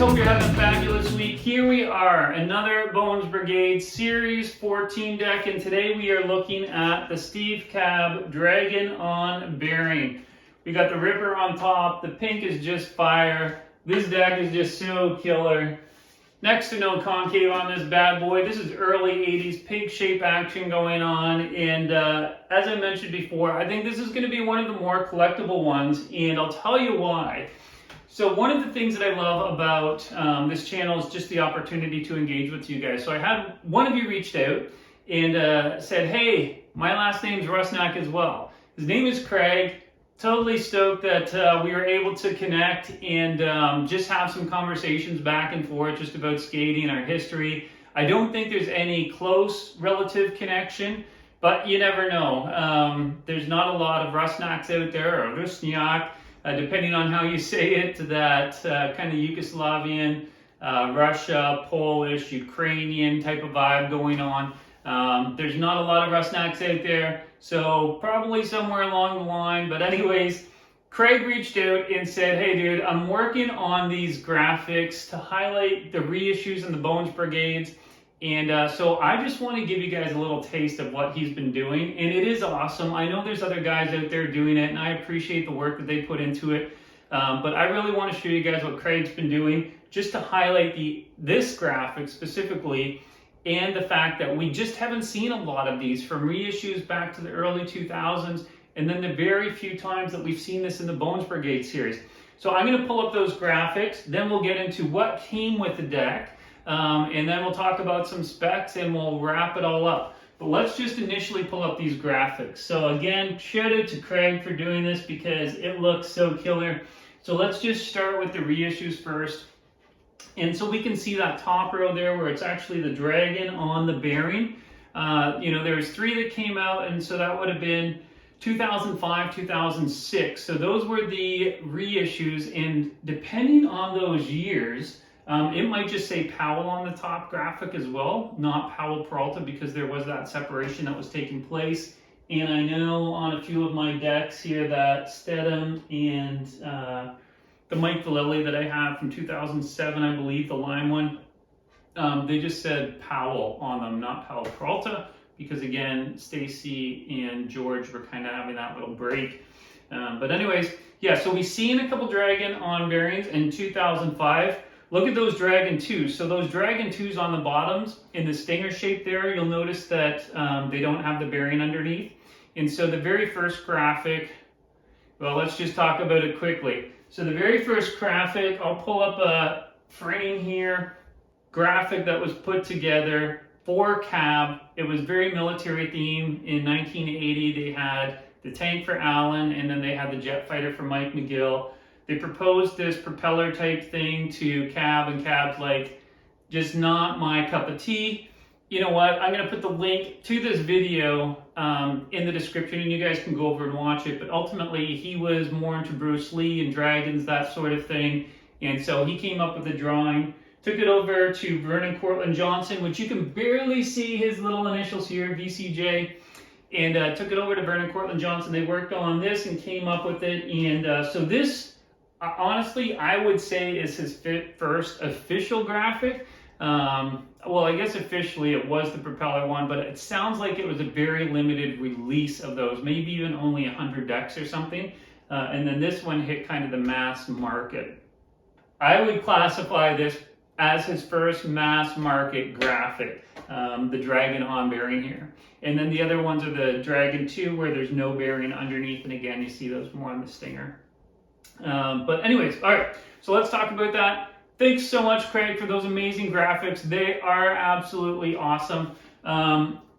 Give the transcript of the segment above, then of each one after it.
hope you're having a fabulous week. Here we are, another Bones Brigade Series 14 deck, and today we are looking at the Steve Cab Dragon on Bearing. We got the Ripper on top, the pink is just fire, this deck is just so killer. Next to no concave on this bad boy. This is early 80s pig shape action going on, and as I mentioned before, I think this is going to be one of the more collectible ones, and I'll tell you why. So one of the things that I love about this channel is just the opportunity to engage with you guys. So I had one of you reached out and said, hey, my last name's Rusnak as well. His name is Craig. Totally stoked that we were able to connect and just have some conversations back and forth just about skating, our history. I don't think there's any close relative connection, but you never know. There's not a lot of Rusnaks out there, or Rusniak, depending on how you say it, that kind of Yugoslavian, Russia, Polish, Ukrainian type of vibe going on. There's not a lot of Rusnaks out there, so probably somewhere along the line. But anyways, Craig reached out and said, hey dude, I'm working on these graphics to highlight the reissues and the Bones Brigades. And so I just want to give you guys a little taste of what he's been doing. And it is awesome. I know there's other guys out there doing it, and I appreciate the work that they put into it. But I really want to show you guys what Craig's been doing, just to highlight this graphic specifically, and the fact that we just haven't seen a lot of these from reissues back to the early 2000s, and then the very few times that we've seen this in the Bones Brigade series. So I'm going to pull up those graphics, then we'll get into what came with the deck, and then we'll talk about some specs and we'll wrap it all up. But let's just initially pull up these graphics. So again, shout out to Craig for doing this because it looks so killer. So let's just start with the reissues first. And so we can see that top row there where it's actually the Dragon on the Bearing. There's 3 that came out, and so that would have been 2005, 2006. So those were the reissues, and depending on those years, it might just say Powell on the top graphic as well, not Powell Peralta, because there was that separation that was taking place. And I know on a few of my decks here that Stedham and the Mike Vallely that I have from 2007, I believe, the lime one, they just said Powell on them, not Powell Peralta, because again, Stacy and George were kind of having that little break. But anyways, yeah, so we've seen a couple Dragon on bearings in 2005. Look at those Dragon 2s. So those Dragon 2s on the bottoms in the stinger shape there, you'll notice that they don't have the bearing underneath. And so the very first graphic, well, let's just talk about it quickly. So the very first graphic, I'll pull up a frame here, graphic that was put together for Cab. It was very military themed. In 1980, they had the tank for Allen, and then they had the jet fighter for Mike McGill. They proposed this propeller type thing to Cab, and Cab's like, just not my cup of tea. You know what, I'm going to put the link to this video in the description, and you guys can go over and watch it. But ultimately, he was more into Bruce Lee and dragons, that sort of thing. And so he came up with the drawing, took it over to Vernon Courtlandt Johnson, which you can barely see his little initials here, VCJ. And took it over to Vernon Courtlandt Johnson. They worked on this and came up with it. And so this, honestly, I would say is his first official graphic. Well, I guess officially it was the propeller one, but it sounds like it was a very limited release of those, maybe even only 100 decks or something. And then this one hit kind of the mass market. I would classify this as his first mass market graphic, the Dragon on bearing here. And then the other ones are the Dragon 2 where there's no bearing underneath, and again, you see those more on the stinger. But anyways, all right, so let's talk about that. Thanks so much, Craig, for those amazing graphics. They are absolutely awesome.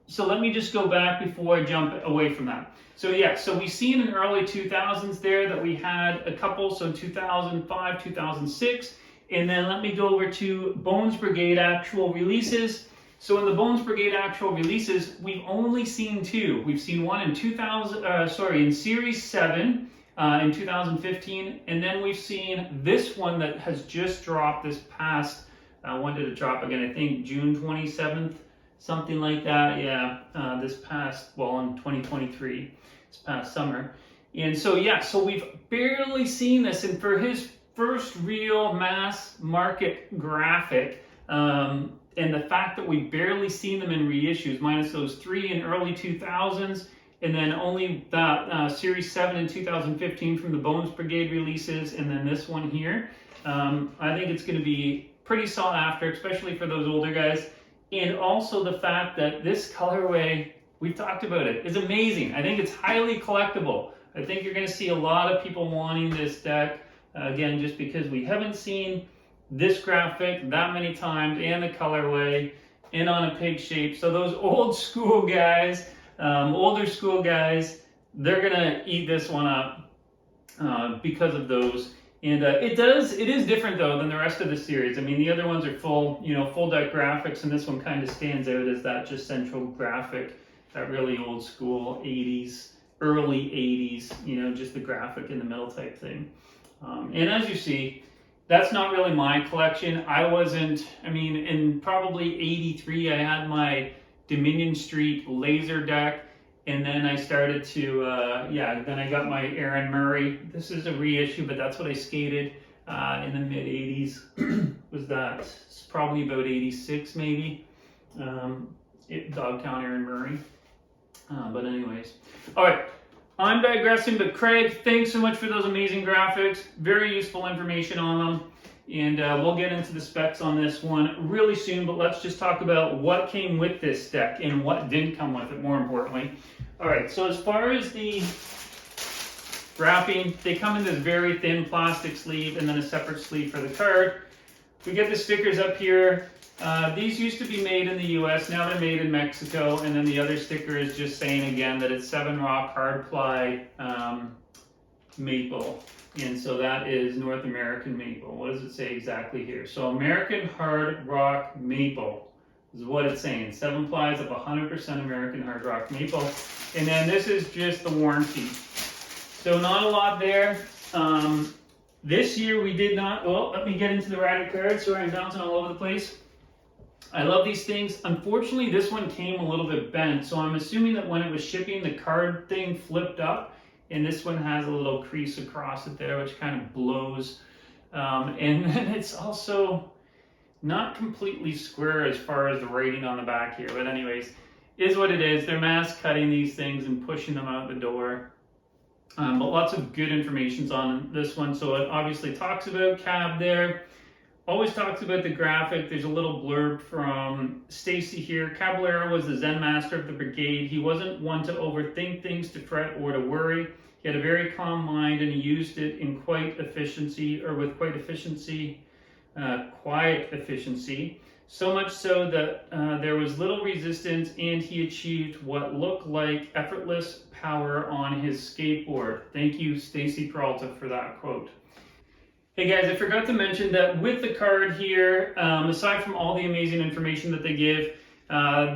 So let me just go back before I jump away from that. So yeah, so we've seen in early 2000s there that we had a couple, so 2005, 2006. And then let me go over to Bones Brigade actual releases. So in the Bones Brigade actual releases, we've only seen 2. We've seen one in in Series 7, in 2015, and then we've seen this one that has just dropped this past, when did it drop again? I think June 27th, something like that. Yeah, this past, well, in 2023, this past summer. And so, yeah, so we've barely seen this, and for his first real mass market graphic, and the fact that we barely seen them in reissues, minus those 3 in early 2000s, and then only that Series 7 in 2015 from the Bones Brigade releases, and then this one here. I think it's going to be pretty sought after, especially for those older guys. And also the fact that this colorway, we've talked about it, is amazing. I think it's highly collectible. I think you're going to see a lot of people wanting this deck, again, just because we haven't seen this graphic that many times, and the colorway, and on a pig shape. So those old school guys, older school guys, they're going to eat this one up because of those. And it is different though than the rest of the series. I mean, the other ones are full deck graphics, and this one kind of stands out as that just central graphic, that really old school 80s, early 80s, just the graphic in the middle type thing. And as you see, that's not really my collection. In probably 83, I had my Dominion Street laser deck. And then I started to, then I got my Aaron Murray. This is a reissue, but that's what I skated in the mid 80s. Was that? It's probably about 86 maybe. Dogtown Aaron Murray. But anyways. All right. I'm digressing, but Craig, thanks so much for those amazing graphics. Very useful information on them. And we'll get into the specs on this one really soon, but let's just talk about what came with this deck and what didn't come with it, more importantly. All right, so as far as the wrapping, they come in this very thin plastic sleeve and then a separate sleeve for the card. We get the stickers up here. These used to be made in the US, now they're made in Mexico, and then the other sticker is just saying again that it's 7 Rock hard ply maple. And so that is North American maple. What does it say exactly here? So American hard rock maple is what it's saying. 7 plies of 100% American hard rock maple. And then this is just the warranty. So not a lot there. This year we did not, let me get into the rider card. Sorry, I'm bouncing all over the place. I love these things. Unfortunately, this one came a little bit bent. So I'm assuming that when it was shipping, the card thing flipped up. And this one has a little crease across it there, which kind of blows. And then it's also not completely square as far as the writing on the back here. But anyways, is what it is. They're mass cutting these things and pushing them out the door. But lots of good information on this one. So it obviously talks about cab there. Always talks about the graphic. There's a little blurb from Stacy here. Caballero was the Zen master of the brigade. He wasn't one to overthink things, to fret, or to worry. He had a very calm mind, and he used it in quiet efficiency. So much so that there was little resistance, and he achieved what looked like effortless power on his skateboard. Thank you, Steve Caballero, for that quote. Hey guys, I forgot to mention that with the card here, aside from all the amazing information that they give,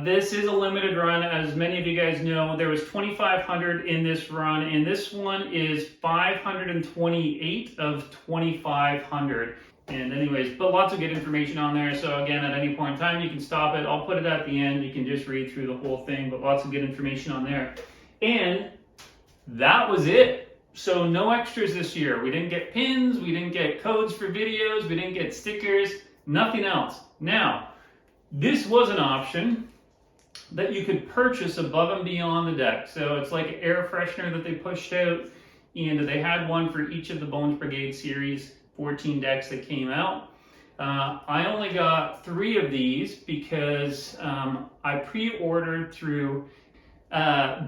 this is a limited run. As many of you guys know, there was 2,500 in this run, and this one is 528 of 2,500. And anyways, but lots of good information on there. So again, at any point in time, you can stop it. I'll put it at the end. You can just read through the whole thing, but lots of good information on there. And that was it. So no extras this year. We didn't get pins, we didn't get codes for videos, we didn't get stickers, nothing else. Now, this was an option that you could purchase above and beyond the deck. So it's like an air freshener that they pushed out, and they had one for each of the Bones Brigade Series 14 decks that came out. I only got 3 of these because I pre-ordered through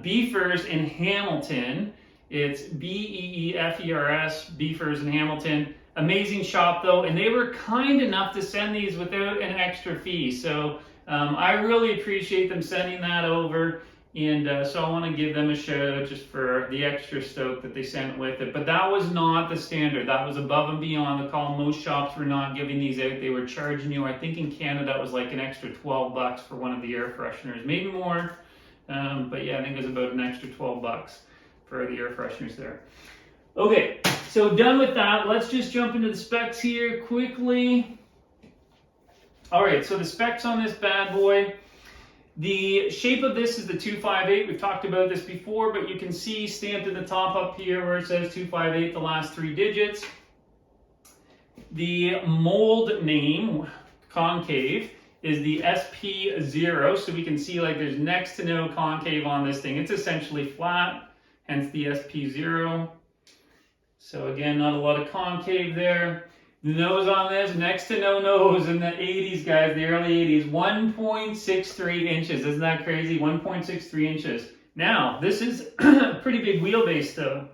Beefers in Hamilton. It's Beefers, Beefers in Hamilton. Amazing shop though, and they were kind enough to send these without an extra fee. So I really appreciate them sending that over, and so I want to give them a shout out just for the extra stoke that they sent with it. But that was not the standard. That was above and beyond the call. Most shops were not giving these out. They were charging you, I think in Canada it was like an extra $12 for one of the air fresheners, maybe more. But yeah, I think it was about an extra $12 for the air fresheners there. Okay, so done with that. Let's just jump into the specs here quickly. All right, so the specs on this bad boy. The shape of this is the 258. We've talked about this before, but you can see stamped at the top up here where it says 258, the last 3 digits. The mold name, Concave, is the SP0, so we can see like there's next to no concave on this thing. It's essentially flat, hence the SP0. So again, not a lot of concave there. The nose on this, next to no nose in the 80s, guys, the early 80s, 1.63 inches. Isn't that crazy? 1.63 inches. Now, this is a pretty big wheelbase though.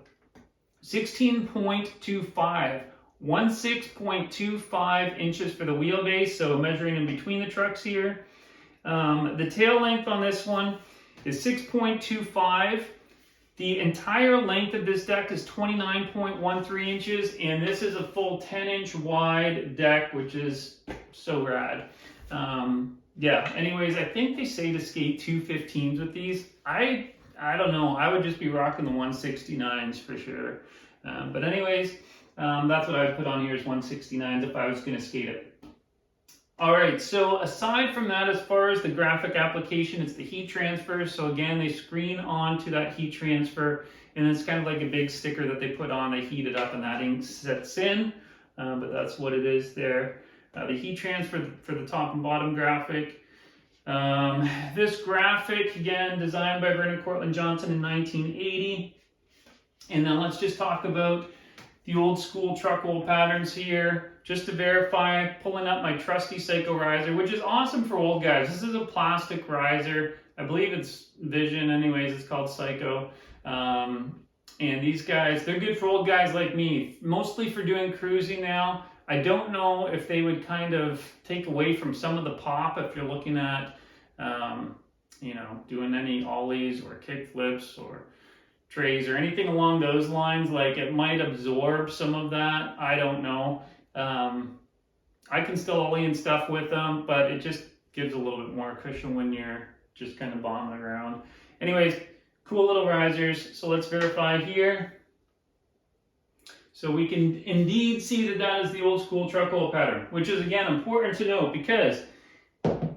16.25. 16.25 inches for the wheelbase, so measuring in between the trucks here. The tail length on this one is 6.25. The entire length of this deck is 29.13 inches, and this is a full 10-inch wide deck, which is so rad. Yeah, anyways, I think they say to skate 215s with these. I don't know, I would just be rocking the 169s for sure. But anyways, that's what I would put on here is 169s if I was going to skate it. All right, so aside from that, as far as the graphic application, it's the heat transfer. So again, they screen onto that heat transfer, and it's kind of like a big sticker that they put on. They heat it up, and that ink sets in, but that's what it is there. The heat transfer for the top and bottom graphic. This graphic, again, designed by Vernon Courtlandt Johnson in 1980. And then let's just talk about the old school truck roll patterns here. Just to verify, pulling up my trusty Psycho riser, which is awesome for old guys. This is a plastic riser. I believe it's Vision, anyways, it's called Psycho. And these guys, they're good for old guys like me, mostly for doing cruising now. I don't know if they would kind of take away from some of the pop if you're looking at, you know, doing any ollies or kick flips or trays or anything along those lines. Like it might absorb some of that. I don't know. I can still ollie and stuff with them, but it just gives a little bit more cushion when you're just kind of bombing around. Anyways, cool little risers. So let's verify here. So we can indeed see that that is the old school truck roll pattern, which is again important to note, because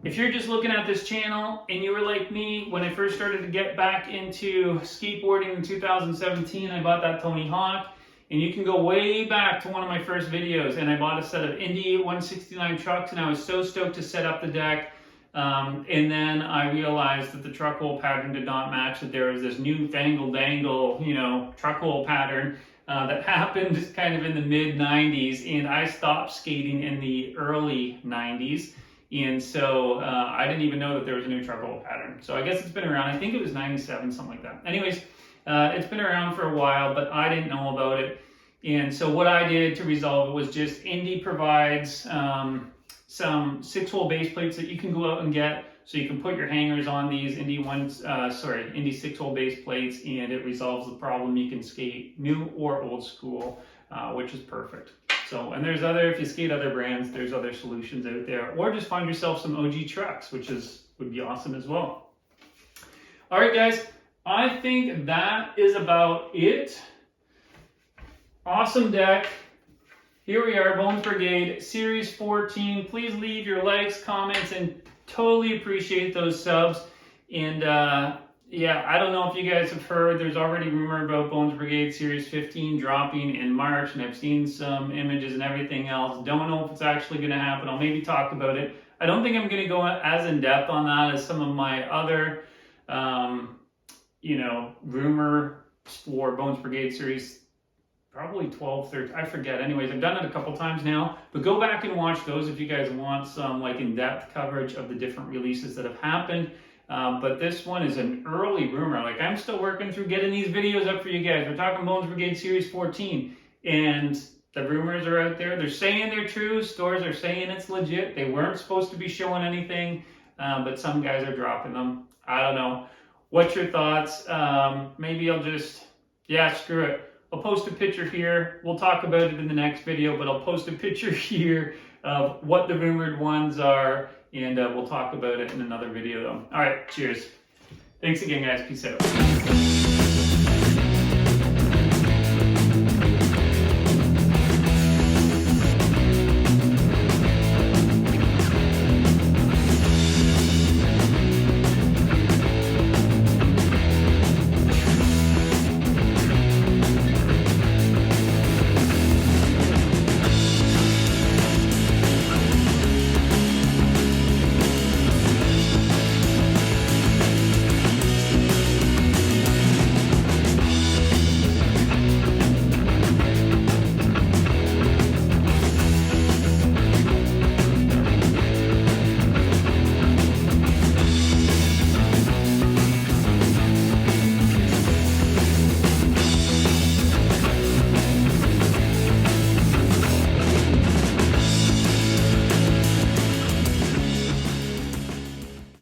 if you're just looking at this channel and you were like me, when I first started to get back into skateboarding in 2017, I bought that Tony Hawk. And you can go way back to one of my first videos, and I bought a set of Indy 169 trucks, and I was so stoked to set up the deck. And then I realized that the truck roll pattern did not match, that there was this new fangle-dangle, you know, truck roll pattern that happened kind of in the mid-90s, and I stopped skating in the early 90s. And so I didn't even know that there was a new truck roll pattern. So I guess it's been around, I think it was 97, something like that. Anyways, it's been around for a while, but I didn't know about it. And so what I did to resolve it was just Indy provides some 6-hole base plates that you can go out and get, so you can put your hangers on these Indy 6-hole base plates, and it resolves the problem. You can skate new or old school, which is perfect. So, and there's other, if you skate other brands, there's other solutions out there, or just find yourself some OG trucks, which would be awesome as well. All right, guys. I think that is about it. Awesome deck. Here we are, Bones Brigade Series 14. Please leave your likes, comments, and totally appreciate those subs. And yeah, I don't know if you guys have heard, there's already rumor about Bones Brigade Series 15 dropping in March, and I've seen some images and everything else. Don't know if it's actually going to happen. I'll maybe talk about it. I don't think I'm going to go as in depth on that as some of my other you know, rumor for Bones Brigade Series, probably 12, 13, I forget. Anyways, I've done it a couple times now, but go back and watch those if you guys want some like in-depth coverage of the different releases that have happened. But this one is an early rumor. Like, I'm still working through getting these videos up for you guys. We're talking Bones Brigade Series 14, and the rumors are out there. They're saying they're true. Stores are saying it's legit. They weren't supposed to be showing anything, but some guys are dropping them. I don't know. What's your thoughts? Maybe I'll just, yeah, screw it. I'll post a picture here. We'll talk about it in the next video, but I'll post a picture here of what the rumored ones are, and we'll talk about it in another video though. All right, cheers. Thanks again, guys. Peace out.